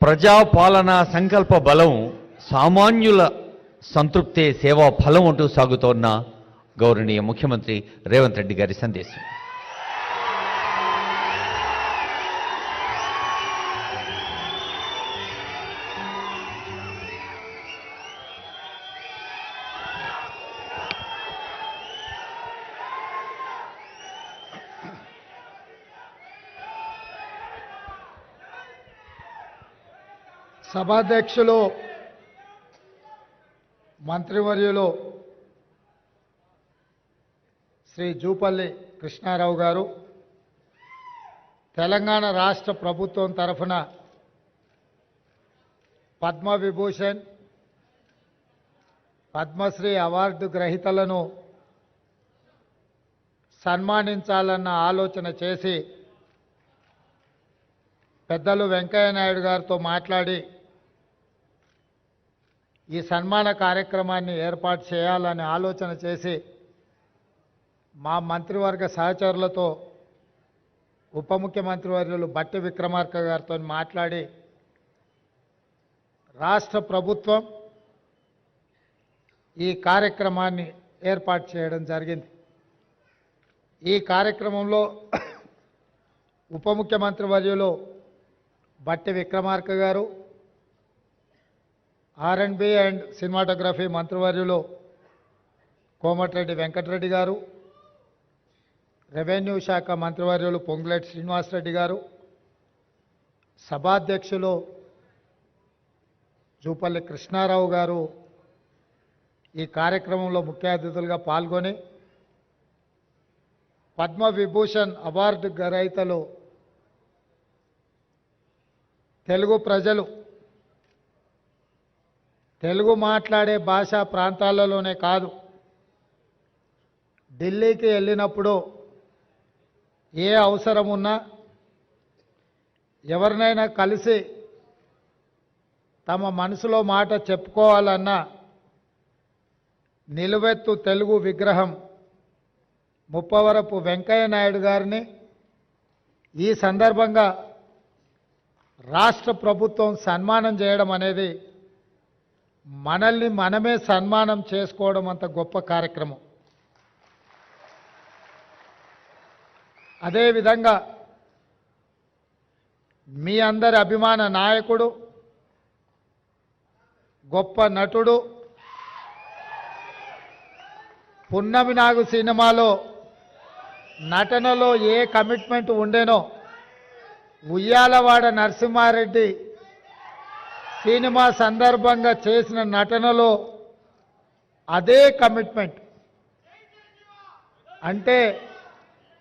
ప్రజాపాలన సంకల్ప బలం సామాన్యుల సంతృప్తే సేవా ఫలం అంటూ సాగుతోన్న గౌరవనీయ ముఖ్యమంత్రి రేవంత్ రెడ్డి గారి సందేశం. సభాధ్యక్షులు మంత్రివర్యులు శ్రీ జూపల్లి కృష్ణారావు గారు తెలంగాణ రాష్ట్ర ప్రభుత్వం తరఫున పద్మవిభూషణ్ పద్మశ్రీ అవార్డు గ్రహీతలను సన్మానించాలన్న ఆలోచన చేసి పెద్దలు వెంకయ్య నాయుడు గారితో మాట్లాడి ఈ సన్మాన కార్యక్రమాన్ని ఏర్పాటు చేయాలని ఆలోచన చేసి మా మంత్రివర్గ సహచరులతో ఉప ముఖ్యమంత్రి వర్యులు బట్టి విక్రమార్క గారితో మాట్లాడి రాష్ట్ర ప్రభుత్వం ఈ కార్యక్రమాన్ని ఏర్పాటు చేయడం జరిగింది. ఈ కార్యక్రమంలో ఉప ముఖ్యమంత్రి వర్యులు బట్టి విక్రమార్క గారు, R&B అండ్ సినిమాటోగ్రఫీ మంత్రివర్యులు కోమటిరెడ్డి వెంకటరెడ్డి గారు, రెవెన్యూ శాఖ మంత్రివర్యులు పొంగులేటి శ్రీనివాసరెడ్డి గారు, సభాధ్యక్షులు జూపల్లి కృష్ణారావు గారు ఈ కార్యక్రమంలో ముఖ్య అతిథులుగా పాల్గొని పద్మవిభూషణ్ అవార్డు గ్రహీతలు తెలుగు ప్రజలు తెలుగు మాట్లాడే భాషా ప్రాంతాలలోనే కాదు, ఢిల్లీకి వెళ్ళినప్పుడు ఏ అవసరం ఉన్నా ఎవరినైనా కలిసి తమ మనసులో మాట చెప్పుకోవాలన్నా నిలువెత్తు తెలుగు విగ్రహం ముప్పవరపు వెంకయ్య నాయుడు గారిని ఈ సందర్భంగా రాష్ట్ర ప్రభుత్వం సన్మానం చేయడం అనేది మనల్ని మనమే సన్మానం చేసుకోవడం అంత గొప్ప కార్యక్రమం. అదేవిధంగా మీ అందరి అభిమాన నాయకుడు, గొప్ప నటుడు, పున్నమి నాగు సినిమాలో నటనలో a commitment ఉండేనో Uyyalawada Narasimha Reddy cinema సందర్భంగా చేసిన నటనలో అదే కమిట్మెంట్. అంటే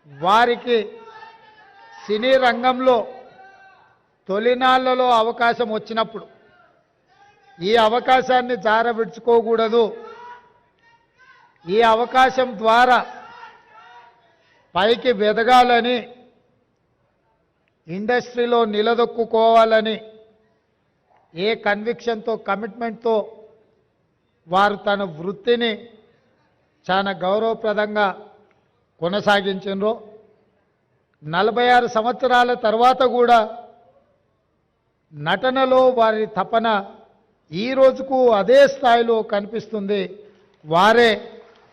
వారికి సినీ రంగంలో తొలినాళ్లలో అవకాశం వచ్చినప్పుడు ఈ అవకాశాన్ని జారవిడ్చుకోకూడదు, ఈ అవకాశం ద్వారా పైకి వెదగాలని, ఇండస్ట్రీలో నిలదొక్కుకోవాలని ఏ కన్విక్షన్తో కమిట్మెంట్తో వారు తన వృత్తిని చాలా గౌరవప్రదంగా కొనసాగించారో 46 సంవత్సరాల తర్వాత కూడా నటనలో వారి తపన ఈ రోజుకు అదే స్థాయిలో కనిపిస్తుంది. వారే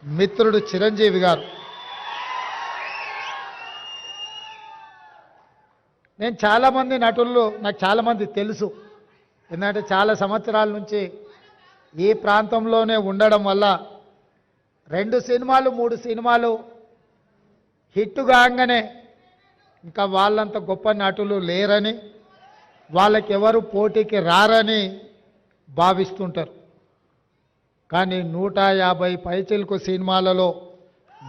మిత్రుడు చిరంజీవి గారు. నేను చాలామంది నటులు నాకు చాలామంది తెలుసు, ఎందుకంటే చాలా సంవత్సరాల నుంచి ఈ ప్రాంతంలోనే ఉండడం వల్ల 2 సినిమాలు 3 సినిమాలు హిట్ కాగానే ఇంకా వాళ్ళంత గొప్ప నటులు లేరని, వాళ్ళకెవరు పోటీకి రారని భావిస్తుంటారు. కానీ 150 పైచిలకు సినిమాలలో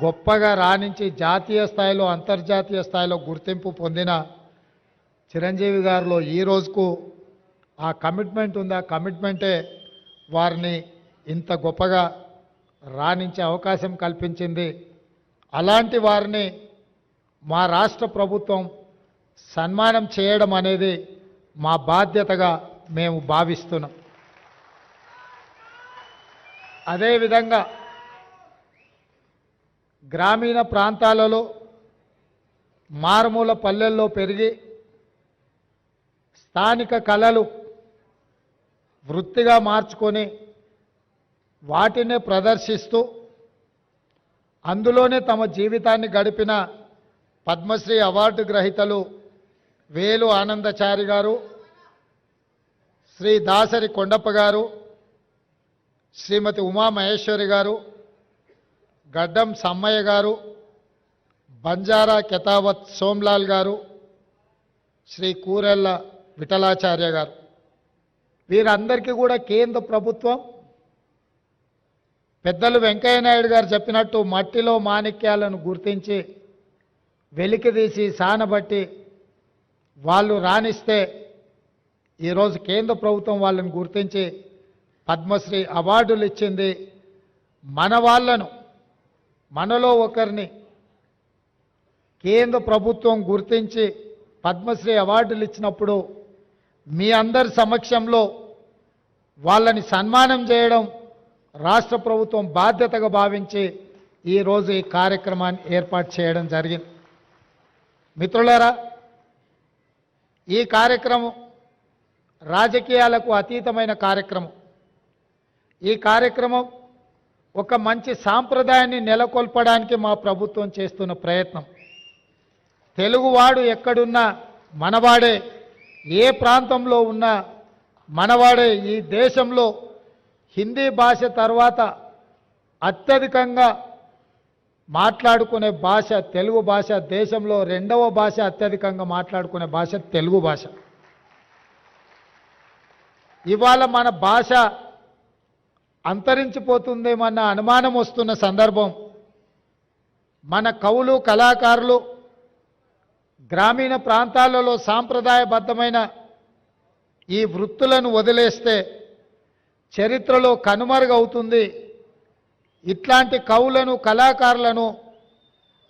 గొప్పగా రాణించి జాతీయ స్థాయిలో అంతర్జాతీయ స్థాయిలో గుర్తింపు పొందిన చిరంజీవి గారిలో ఈ రోజుకు ఆ కమిట్మెంట్ ఉంది. ఆ కమిట్మెంటే వారిని ఇంత గొప్పగా రాణించే అవకాశం కల్పించింది. అలాంటి వారిని మా రాష్ట్ర ప్రభుత్వం సన్మానం చేయడం అనేది మా బాధ్యతగా మేము భావిస్తున్నాం. అదేవిధంగా గ్రామీణ ప్రాంతాలలో మారుమూల పల్లెల్లో పెరిగి స్థానిక కళలు వృత్తిగా మార్చుకొని వాటినే ప్రదర్శిస్తూ అందులోనే తమ జీవితాన్ని గడిపిన పద్మశ్రీ అవార్డు గ్రహీతలు వేలు ఆనందచారి గారు, శ్రీ దాసరి కొండప్ప గారు, శ్రీమతి ఉమామహేశ్వరి గారు, గడ్డం సమ్మయ్య గారు, బంజారా కెతావత్ సోమ్లాల్ గారు, శ్రీ కూరెళ్ళ విఠలాచార్య గారు, వీరందరికీ కూడా కేంద్ర ప్రభుత్వం పెద్దలు వెంకయ్య నాయుడు గారు చెప్పినట్టు మట్టిలో మాణిక్యాలను గుర్తించి వెలికితీసి సానబట్టి వాళ్ళు రాణిస్తే ఈరోజు కేంద్ర ప్రభుత్వం వాళ్ళని గుర్తించి పద్మశ్రీ అవార్డులు ఇచ్చింది. మన వాళ్ళను, మనలో ఒకరిని కేంద్ర ప్రభుత్వం గుర్తించి పద్మశ్రీ అవార్డులు ఇచ్చినప్పుడు మీ అందరి సమక్షంలో వాళ్ళని సన్మానం చేయడం రాష్ట్ర ప్రభుత్వం బాధ్యతగా భావించి ఈరోజు ఈ కార్యక్రమాన్ని ఏర్పాటు చేయడం జరిగింది. మిత్రులారా, ఈ కార్యక్రమం రాజకీయాలకు అతీతమైన కార్యక్రమం. ఈ కార్యక్రమం ఒక మంచి సాంప్రదాయాన్ని నెలకొల్పడానికి మా ప్రభుత్వం చేస్తున్న ప్రయత్నం. తెలుగువాడు ఎక్కడున్నా మనవాడే, ఏ ప్రాంతంలో ఉన్నా మనవాడే. ఈ దేశంలో హిందీ భాష తర్వాత అత్యధికంగా మాట్లాడుకునే భాష తెలుగు భాష. దేశంలో రెండవ భాష అత్యధికంగా మాట్లాడుకునే భాష తెలుగు భాష. ఇవాళ మన భాష అంతరించిపోతుందేమన్న అనుమానం వస్తున్న సందర్భం. మన కవులు, కళాకారులు గ్రామీణ ప్రాంతాలలో సాంప్రదాయబద్ధమైన ఈ వృత్తులను వదిలేస్తే చరిత్రలో కనుమరుగవుతుంది. ఇట్లాంటి కవులను, కళాకారులను,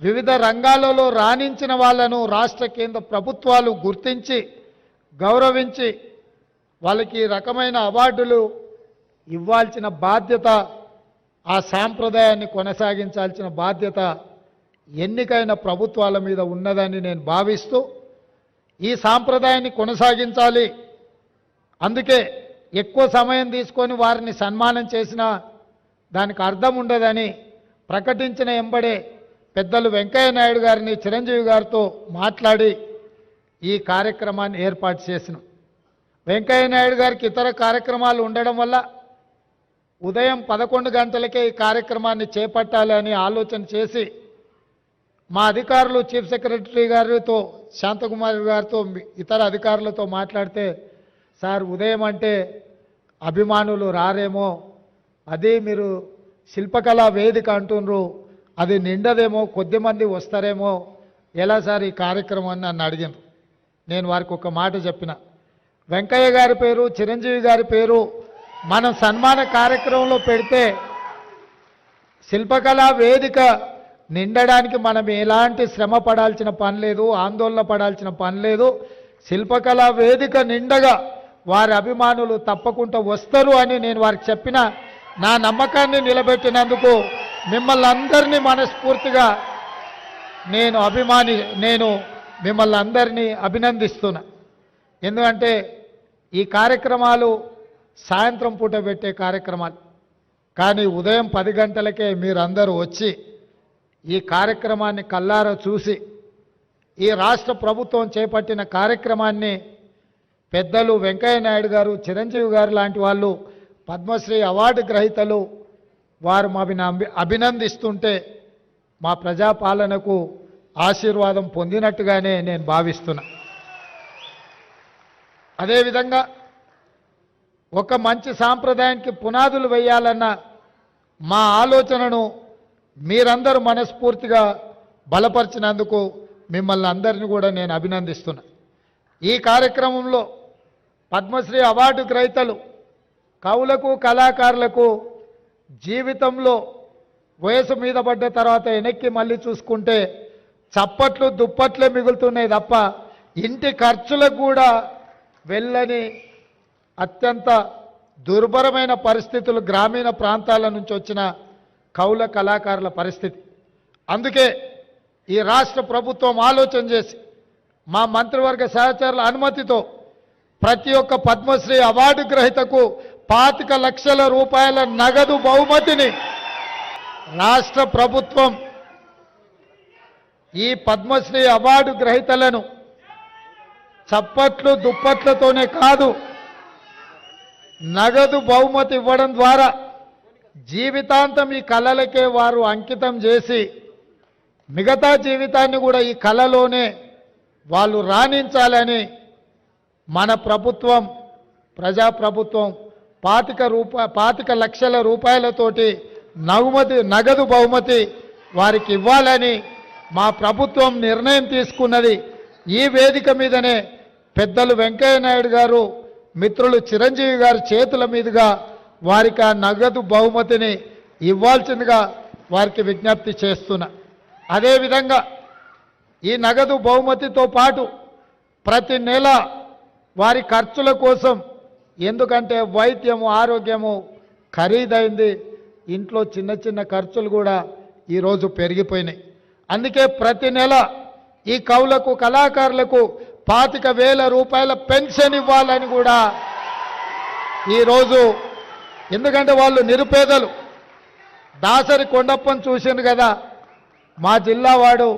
వివిధ రంగాలలో రాణించిన వాళ్ళను రాష్ట్ర కేంద్ర ప్రభుత్వాలు గుర్తించి గౌరవించి వాళ్ళకి ఈ రకమైన అవార్డులు ఇవ్వాల్సిన బాధ్యత, ఆ సాంప్రదాయాన్ని కొనసాగించాల్సిన బాధ్యత ఎన్నికైన ప్రభుత్వాల మీద ఉన్నదని నేను భావిస్తూ ఈ సాంప్రదాయాన్ని కొనసాగించాలి. అందుకే ఎక్కువ సమయం తీసుకొని వారిని సన్మానం చేసినా దానికి అర్థం ఉండదని ప్రకటించిన ఎంబడే పెద్దలు వెంకయ్య నాయుడు గారిని చిరంజీవి గారితో మాట్లాడి ఈ కార్యక్రమాన్ని ఏర్పాటు చేసినాం. వెంకయ్య నాయుడు గారికి ఇతర కార్యక్రమాలు ఉండడం వల్ల ఉదయం 11 గంటలకే ఈ కార్యక్రమాన్ని చేపట్టాలి అని ఆలోచన చేసి మా అధికారులు చీఫ్ సెక్రటరీ గారితో, శాంతకుమారి గారితో, ఇతర అధికారులతో మాట్లాడితే, సార్ ఉదయం అంటే అభిమానులు రారేమో, అది మీరు శిల్పకళా వేదిక అంటున్నారు, అది నిండదేమో, కొద్దిమంది వస్తారేమో, ఎలా సార్ ఈ కార్యక్రమాన్ని నన్ను అడిగినారు. నేను వారికి ఒక మాట చెప్పిన, వెంకయ్య గారి పేరు, చిరంజీవి గారి పేరు మనం సన్మాన కార్యక్రమంలో పెడితే శిల్పకళా వేదిక నిండడానికి మనం ఎలాంటి శ్రమ పడాల్సిన పని లేదు, ఆందోళన పడాల్సిన పని లేదు. శిల్పకళా వేదిక నిండగా వారి అభిమానులు తప్పకుండా వస్తారు అని నేను వారికి చెప్పిన. నా నమ్మకాన్ని నిలబెట్టినందుకు మిమ్మల్ని అందరినీ మనస్ఫూర్తిగా నేను మిమ్మల్ని అందరినీ అభినందిస్తున్నా. ఎందుకంటే ఈ కార్యక్రమాలు సాయంత్రం పూట పెట్టే కార్యక్రమాలు, కానీ ఉదయం 10 గంటలకే మీరందరూ వచ్చి ఈ కార్యక్రమాన్ని కల్లారా చూసి ఈ రాష్ట్ర ప్రభుత్వం చేపట్టిన కార్యక్రమాన్ని పెద్దలు వెంకయ్య నాయుడు గారు, చిరంజీవి గారు లాంటి వాళ్ళు, పద్మశ్రీ అవార్డు గ్రహీతలు వారు మాని అభినందిస్తుంటే మా ప్రజాపాలనకు ఆశీర్వాదం పొందినట్టుగానే నేను భావిస్తున్నా. అదేవిధంగా ఒక మంచి సాంప్రదాయానికి పునాదులు వేయాలన్న మా ఆలోచనను మీరందరూ మనస్ఫూర్తిగా బలపరిచినందుకు మిమ్మల్ని అందరినీ కూడా నేను అభినందిస్తున్నా. ఈ కార్యక్రమంలో పద్మశ్రీ అవార్డు గ్రహీతలు కవులకు, కళాకారులకు జీవితంలో వయసు మీద పడ్డ తర్వాత వెనక్కి మళ్ళీ చూసుకుంటే చప్పట్లు దుప్పట్లే మిగులుతున్నాయి తప్ప ఇంటి ఖర్చులకు కూడా వెళ్ళని అత్యంత దుర్భరమైన పరిస్థితులు గ్రామీణ ప్రాంతాల నుంచి వచ్చిన కవుల, కళాకారుల పరిస్థితి. అందుకే ఈ రాష్ట్ర ప్రభుత్వం ఆలోచన చేసి మా మంత్రివర్గ సహచరుల అనుమతితో ప్రతి ఒక్క పద్మశ్రీ అవార్డు గ్రహీతకు 25 లక్షల రూపాయల నగదు బహుమతిని రాష్ట్ర ప్రభుత్వం ఈ పద్మశ్రీ అవార్డు గ్రహీతలను చప్పట్లు దుప్పట్లతోనే కాదు, నగదు బహుమతి ఇవ్వడం ద్వారా జీవితాంతం ఈ కళలకే వారు అంకితం చేసి మిగతా జీవితాన్ని కూడా ఈ కళలోనే వాళ్ళు రాణించాలని మన ప్రభుత్వం, ప్రజాప్రభుత్వం 25 లక్షల రూపాయలతోటి నగదు బహుమతి వారికి ఇవ్వాలని మా ప్రభుత్వం నిర్ణయం తీసుకున్నది. ఈ వేదిక మీదనే పెద్దలు వెంకయ్య నాయుడు గారు, మిత్రులు చిరంజీవి గారి చేతుల మీదుగా వారికి ఆ నగదు బహుమతిని ఇవ్వాల్సిందిగా వారికి విజ్ఞప్తి చేస్తున్నా. అదేవిధంగా ఈ నగదు బహుమతితో పాటు ప్రతి నెల వారి ఖర్చుల కోసం, ఎందుకంటే వైద్యము ఆరోగ్యము ఖరీదైంది, ఇంట్లో చిన్న చిన్న ఖర్చులు కూడా ఈరోజు పెరిగిపోయినాయి. అందుకే ప్రతి నెల ఈ కవులకు కళాకారులకు 25,000 రూపాయల పెన్షన్ ఇవ్వాలని కూడా ఈరోజు, ఎందుకంటే వాళ్ళు నిరుపేదలు. దాసరి కొండప్పని చూసిండు కదా, మా జిల్లా వాడు,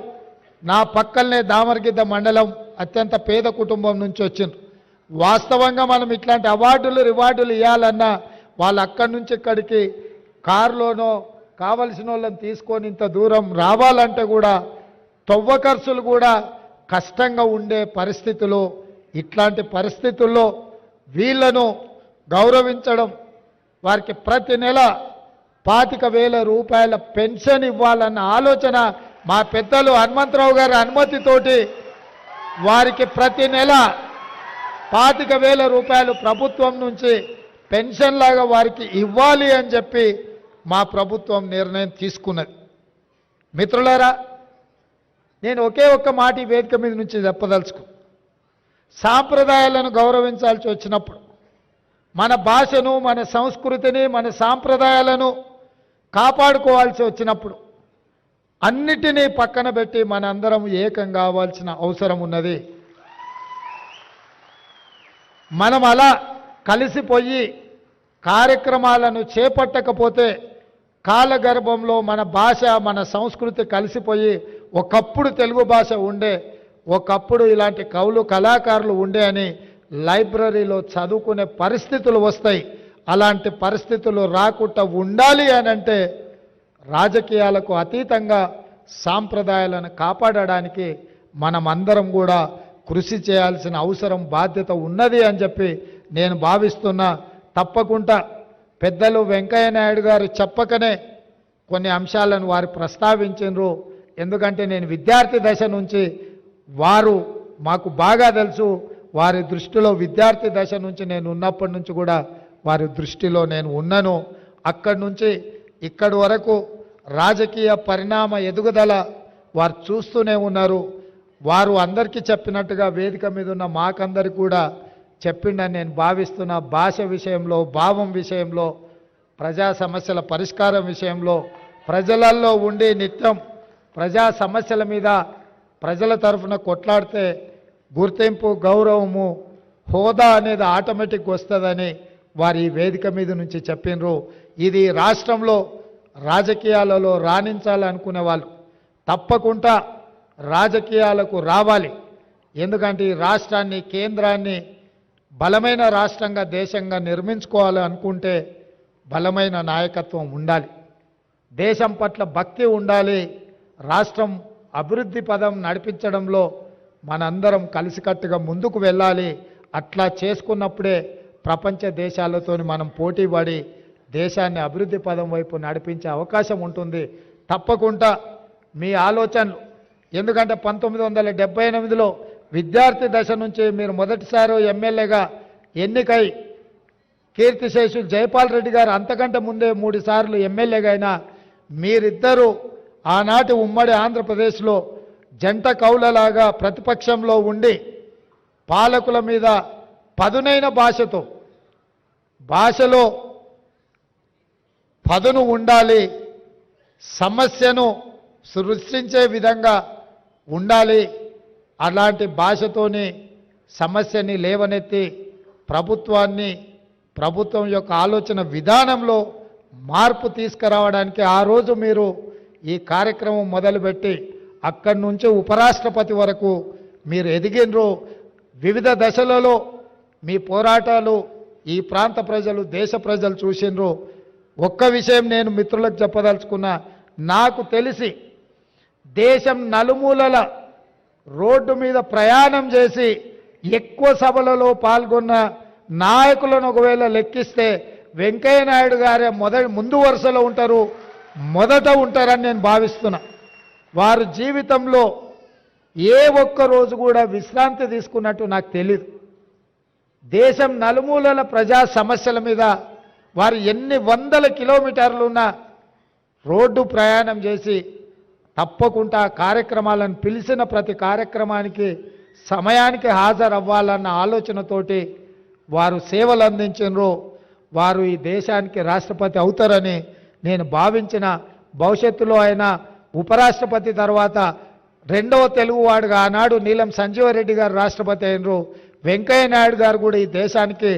నా పక్కనే దామరగిద్ద మండలం, అత్యంత పేద కుటుంబం నుంచి వచ్చిండ్రు. వాస్తవంగా మనం ఇట్లాంటి అవార్డులు రివార్డులు ఇవ్వాలన్నా వాళ్ళు అక్కడి నుంచి ఇక్కడికి కారులోనో కావలసిన వాళ్ళని తీసుకొని ఇంత దూరం రావాలంటే కూడా తవ్వ ఖర్చులు కూడా కష్టంగా ఉండే పరిస్థితులు. ఇట్లాంటి పరిస్థితుల్లో వీళ్లను గౌరవించడం, వారికి ప్రతి నెల 25,000 రూపాయల పెన్షన్ ఇవ్వాలన్న ఆలోచన మా పెద్దలు హనుమంతరావు గారి అనుమతితోటి వారికి ప్రతి నెల 25,000 రూపాయలు ప్రభుత్వం నుంచి పెన్షన్ లాగా వారికి ఇవ్వాలి అని చెప్పి మా ప్రభుత్వం నిర్ణయం తీసుకున్నది. మిత్రులారా, నేను ఒకే ఒక్క మాట ఈ వేదిక మీద నుంచి చెప్పదలుచుకు, సాంప్రదాయాలను గౌరవించాల్సి వచ్చినప్పుడు, మన భాషను, మన సంస్కృతిని, మన సాంప్రదాయాలను కాపాడుకోవాల్సి వచ్చినప్పుడు అన్నిటినీ పక్కన పెట్టి మనందరం ఏకం కావాల్సిన అవసరం ఉన్నది. మనం అలా కలిసిపోయి కార్యక్రమాలను చేపట్టకపోతే కాలగర్భంలో మన భాష, మన సంస్కృతి కలిసిపోయి, ఒకప్పుడు తెలుగు భాష ఉండే, ఒకప్పుడు ఇలాంటి కవులు కళాకారులు ఉండే అని లైబ్రరీలో చదువుకునే పరిస్థితులు వస్తాయి. అలాంటి పరిస్థితులు రాకుండా ఉండాలి అని అంటే రాజకీయాలకు అతీతంగా సాంప్రదాయాలను కాపాడడానికి మనమందరం కూడా కృషి చేయాల్సిన అవసరం, బాధ్యత ఉన్నది అని చెప్పి నేను భావిస్తున్నా. తప్పకుండా పెద్దలు వెంకయ్య నాయుడు గారు చెప్పకనే కొన్ని అంశాలను వారు ప్రస్తావించారు. ఎందుకంటే నేను విద్యార్థి దశ నుంచి, వారు మాకు బాగా తెలుసు, వారి దృష్టిలో విద్యార్థి దశ నుంచి నేను ఉన్నప్పటి నుంచి కూడా వారి దృష్టిలో నేను ఉన్నాను. అక్కడి నుంచి ఇక్కడి వరకు రాజకీయ పరిణామ ఎదుగుదల వారు చూస్తూనే ఉన్నారు. వారు అందరికీ చెప్పినట్టుగా వేదిక మీద ఉన్న మాకందరికి కూడా చెప్పిండని నేను భావిస్తున్న. భాష విషయంలో, భావం విషయంలో, ప్రజా సమస్యల పరిష్కారం విషయంలో, ప్రజలల్లో ఉండి నిత్యం ప్రజా సమస్యల మీద ప్రజల తరఫున కొట్లాడితే గుర్తింపు, గౌరవము, హోదా అనేది ఆటోమేటిక్ వస్తుందని వారు ఈ వేదిక మీద నుంచి చెప్పినరు. ఇది రాష్ట్రంలో రాజకీయాలలో రాణించాలనుకునే వాళ్ళు తప్పకుండా రాజకీయాలకు రావాలి. ఎందుకంటే ఈ రాష్ట్రాన్ని, కేంద్రాన్ని బలమైన రాష్ట్రంగా, దేశంగా నిర్మించుకోవాలి అనుకుంటే బలమైన నాయకత్వం ఉండాలి, దేశం పట్ల భక్తి ఉండాలి. రాష్ట్రం అభివృద్ధి పదం నడిపించడంలో మనందరం కలిసికట్టుగా ముందుకు వెళ్ళాలి. అట్లా చేసుకున్నప్పుడే ప్రపంచ దేశాలతో మనం పోటీ పడి దేశాన్ని అభివృద్ధి పదం వైపు నడిపించే అవకాశం ఉంటుంది. తప్పకుండా మీ ఆలోచనలు, ఎందుకంటే 1978లో విద్యార్థి దశ నుంచి మీరు మొదటిసారి ఎమ్మెల్యేగా ఎన్నికై కీర్తిశేషులు జైపాల్ రెడ్డి గారు అంతకంటే ముందే 3 సార్లు ఎమ్మెల్యేగా అయినా మీరిద్దరూ ఆనాటి ఉమ్మడి ఆంధ్రప్రదేశ్లో జంట కౌలలాగా ప్రతిపక్షంలో ఉండి పాలకుల మీద పదునైన భాషతో, భాషలో పదును ఉండాలి, సమస్యను సృష్టించే విధంగా ఉండాలి. అలాంటి భాషతోని సమస్యని లేవనెత్తి ప్రభుత్వం యొక్క ఆలోచన విధానంలో మార్పు తీసుకురావడానికి ఆ రోజు మీరు ఈ కార్యక్రమం మొదలుపెట్టి అక్కడి నుంచి ఉపరాష్ట్రపతి వరకు మీరు ఎదిగినరు. వివిధ దశలలో మీ పోరాటాలు ఈ ప్రాంత ప్రజలు, దేశ ప్రజలు చూసినరు. ఒక్క విషయం నేను మిత్రులకు చెప్పదలుచుకున్నా, నాకు తెలిసి దేశం నలుమూలల రోడ్డు మీద ప్రయాణం చేసి ఎక్కువ సభలలో పాల్గొన్న నాయకులను ఒకవేళ లెక్కిస్తే వెంకయ్య నాయుడు గారే ముందు వరుసలో ఉంటారు, మొదట ఉంటారని నేను భావిస్తున్నా. వారు జీవితంలో ఏ ఒక్క రోజు కూడా విశ్రాంతి తీసుకున్నట్టు నాకు తెలియదు. దేశం నలుమూలల ప్రజా సమస్యల మీద వారు ఎన్ని వందల కిలోమీటర్లున్న రోడ్డు ప్రయాణం చేసి తప్పకుండా కార్యక్రమాలను పిలిచిన ప్రతి కార్యక్రమానికి సమయానికి హాజరవ్వాలన్న ఆలోచనతోటి వారు సేవలు అందించినరు. వారు ఈ దేశానికి రాష్ట్రపతి అవుతారని నేను భావించిన. భవిష్యత్తులో ఆయన ఉపరాష్ట్రపతి తర్వాత రెండవ తెలుగువాడుగా ఆనాడు నీలం సంజీవరెడ్డి గారు రాష్ట్రపతి అయినరు. వెంకయ్య నాయుడు గారు కూడా ఈ దేశానికి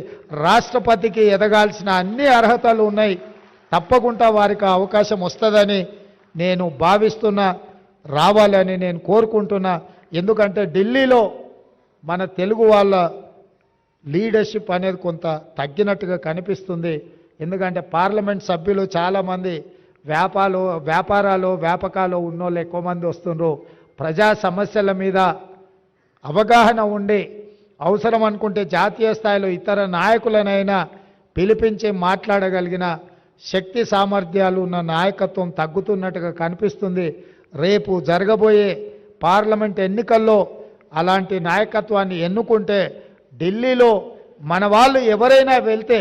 రాష్ట్రపతికి ఎదగాల్సిన అన్ని అర్హతలు ఉన్నాయి. తప్పకుండా వారికి అవకాశం వస్తుందని నేను భావిస్తున్నా, రావాలని నేను కోరుకుంటున్నా. ఎందుకంటే ఢిల్లీలో మన తెలుగు వాళ్ళ లీడర్షిప్ అనేది కొంత తగ్గినట్టుగా కనిపిస్తుంది. ఎందుకంటే పార్లమెంట్ సభ్యులు చాలామంది వ్యాపకాలు ఉన్నోళ్ళు ఎక్కువ మంది వస్తుండ్రు. ప్రజా సమస్యల మీద అవగాహన ఉండి అవసరం అనుకుంటే జాతీయ స్థాయిలో ఇతర నాయకులనైనా పిలిపించి మాట్లాడగలిగిన శక్తి సామర్థ్యాలు ఉన్న నాయకత్వం తగ్గుతున్నట్టుగా కనిపిస్తుంది. రేపు జరగబోయే పార్లమెంట్ ఎన్నికల్లో అలాంటి నాయకత్వాన్ని ఎన్నుకుంటే ఢిల్లీలో మన వాళ్ళు ఎవరైనా వెళ్తే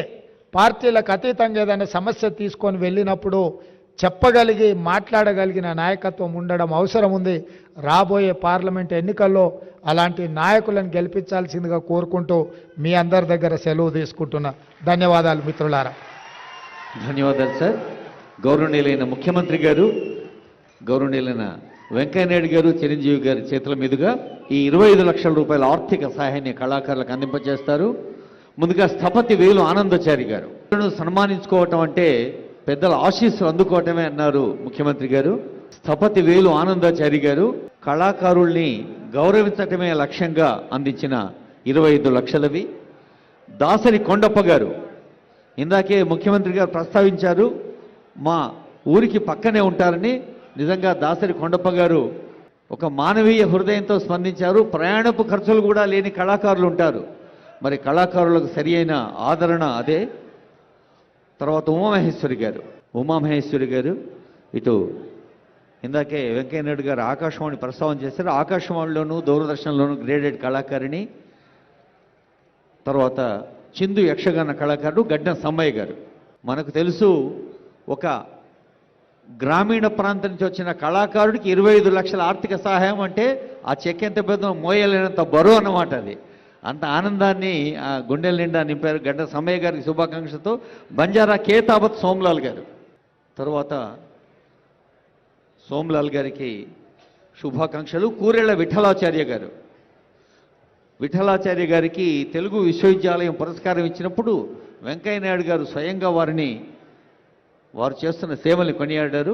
పార్టీలకు అతీతంగా ఏదైనా సమస్య తీసుకొని వెళ్ళినప్పుడు చెప్పగలిగి మాట్లాడగలిగిన నాయకత్వం ఉండడం అవసరం ఉంది. రాబోయే పార్లమెంట్ ఎన్నికల్లో అలాంటి నాయకులను గెలిపించాల్సిందిగా కోరుకుంటూ మీ అందరి దగ్గర సెలవు తీసుకుంటున్నా. ధన్యవాదాలు మిత్రులారా. ధన్యవాదాలు సార్. గౌరవనీయులైన ముఖ్యమంత్రి గారు, గౌరవనీయులైన వెంకయ్యనాయుడు గారు, చిరంజీవి గారి చేతుల మీదుగా ఈ 25 లక్షల రూపాయల ఆర్థిక సహాయాన్ని కళాకారులకు అందింపజేస్తారు. ముందుగా స్థపతి వేలు ఆనందచారి గారు సన్మానించుకోవటం అంటే పెద్దల ఆశీస్సులు అందుకోవటమే అన్నారు ముఖ్యమంత్రి గారు. స్థపతి వేలు ఆనందాచారి గారు కళాకారుల్ని గౌరవించటమే లక్ష్యంగా అందించిన 25 లక్షలవి. దాసరి కొండప్ప గారు ఇందాకే ముఖ్యమంత్రి గారు ప్రస్తావించారు, మా ఊరికి పక్కనే ఉంటారని. నిజంగా దాసరి కొండప్ప గారు ఒక మానవీయ హృదయంతో స్పందించారు. ప్రయాణపు ఖర్చులు కూడా లేని కళాకారులు ఉంటారు, మరి కళాకారులకు సరి అయిన ఆదరణ అదే. తర్వాత ఉమామహేశ్వరి గారు ఇటు ఇందాకే వెంకయ్య నాయుడు గారు ఆకాశవాణి ప్రస్తావన చేశారు. ఆకాశవాణిలోనూ దూరదర్శన్లోనూ గ్రేడెడ్ కళాకారిణి. తర్వాత చిందు యక్షగాన కళాకారుడు గడ్డం సమ్మయ్య గారు. మనకు తెలుసు, ఒక గ్రామీణ ప్రాంతం నుంచి వచ్చిన కళాకారుడికి 25 లక్షల ఆర్థిక సహాయం అంటే ఆ చెక్ ఎంత పెద్ద మోయలేనంత బరువు అన్నమాట. అది అంత ఆనందాన్ని ఆ గుండెల నిండా నింపారు. గడ్డ సమ్మయ్య గారికి శుభాకాంక్షలతో బంజారా కేతాబత్ సోమ్లాల్ గారు. తర్వాత సోమ్లాల్ గారికి శుభాకాంక్షలు. కూరెళ్ల విఠలాచార్య గారు. విఠలాచార్య గారికి తెలుగు విశ్వవిద్యాలయం పురస్కారం ఇచ్చినప్పుడు వెంకయ్య నాయుడు గారు స్వయంగా వారు చేస్తున్న సేవల్ని కొనియాడారు.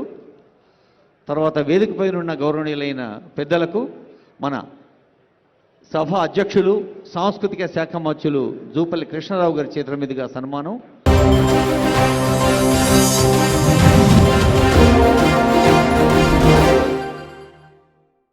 తర్వాత వేదికపై ఉన్న గౌరవనీయులైన పెద్దలకు మన సభ అధ్యక్షులు, సాంస్కృతిక శాఖ మంత్రులు జూపల్లి కృష్ణారావు గారి చేతుల మీదుగా సన్మానం.